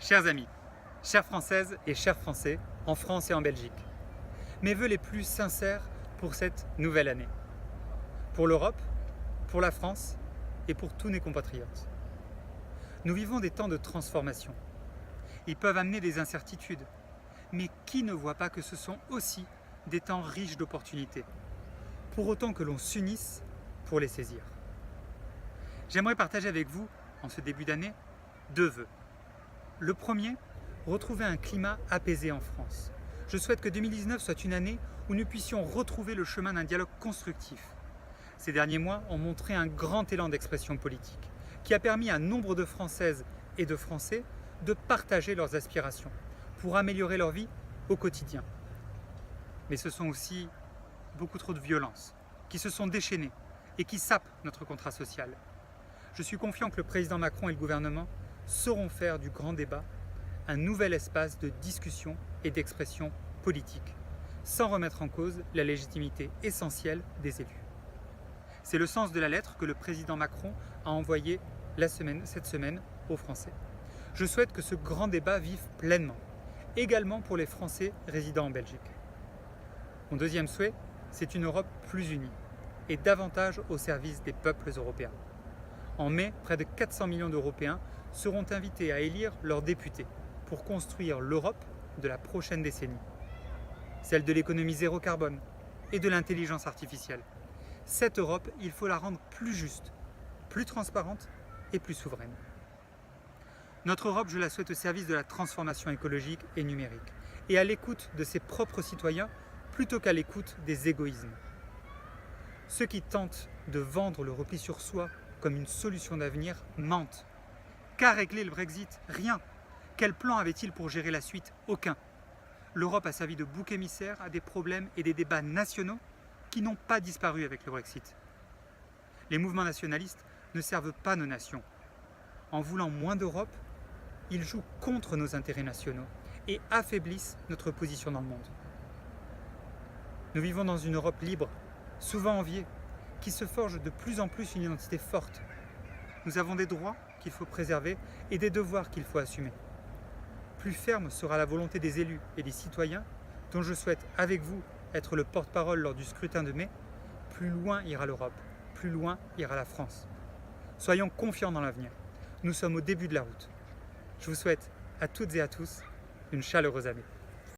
Chers amis, chères Françaises et chers Français, en France et en Belgique, mes vœux les plus sincères pour cette nouvelle année. Pour l'Europe, pour la France et pour tous nos compatriotes. Nous vivons des temps de transformation. Ils peuvent amener des incertitudes, mais qui ne voit pas que ce sont aussi des temps riches d'opportunités, pour autant que l'on s'unisse pour les saisir. J'aimerais partager avec vous, en ce début d'année, 2 vœux. Le premier, retrouver un climat apaisé en France. Je souhaite que 2019 soit une année où nous puissions retrouver le chemin d'un dialogue constructif. Ces derniers mois ont montré un grand élan d'expression politique qui a permis à nombre de Françaises et de Français de partager leurs aspirations pour améliorer leur vie au quotidien. Mais ce sont aussi beaucoup trop de violences qui se sont déchaînées et qui sapent notre contrat social. Je suis confiant que le président Macron et le gouvernement sauront faire du grand débat un nouvel espace de discussion et d'expression politique, sans remettre en cause la légitimité essentielle des élus. C'est le sens de la lettre que le président Macron a envoyée cette semaine aux Français. Je souhaite que ce grand débat vive pleinement, également pour les Français résidant en Belgique. Mon deuxième souhait, c'est une Europe plus unie et davantage au service des peuples européens. En mai, près de 400 millions d'Européens seront invités à élire leurs députés pour construire l'Europe de la prochaine décennie. Celle de l'économie zéro carbone et de l'intelligence artificielle. Cette Europe, il faut la rendre plus juste, plus transparente et plus souveraine. Notre Europe, je la souhaite au service de la transformation écologique et numérique et à l'écoute de ses propres citoyens plutôt qu'à l'écoute des égoïsmes. Ceux qui tentent de vendre le repli sur soi comme une solution d'avenir mentent. Qu'a réglé le Brexit? Rien. Quel plan avait-il pour gérer la suite? Aucun. L'Europe a servi de bouc émissaire à des problèmes et des débats nationaux qui n'ont pas disparu avec le Brexit. Les mouvements nationalistes ne servent pas nos nations. En voulant moins d'Europe, ils jouent contre nos intérêts nationaux et affaiblissent notre position dans le monde. Nous vivons dans une Europe libre, souvent enviée, qui se forge de plus en plus une identité forte. Nous avons des droits qu'il faut préserver et des devoirs qu'il faut assumer. Plus ferme sera la volonté des élus et des citoyens, dont je souhaite, avec vous, être le porte-parole lors du scrutin de mai, plus loin ira l'Europe, plus loin ira la France. Soyons confiants dans l'avenir. Nous sommes au début de la route. Je vous souhaite à toutes et à tous une chaleureuse année.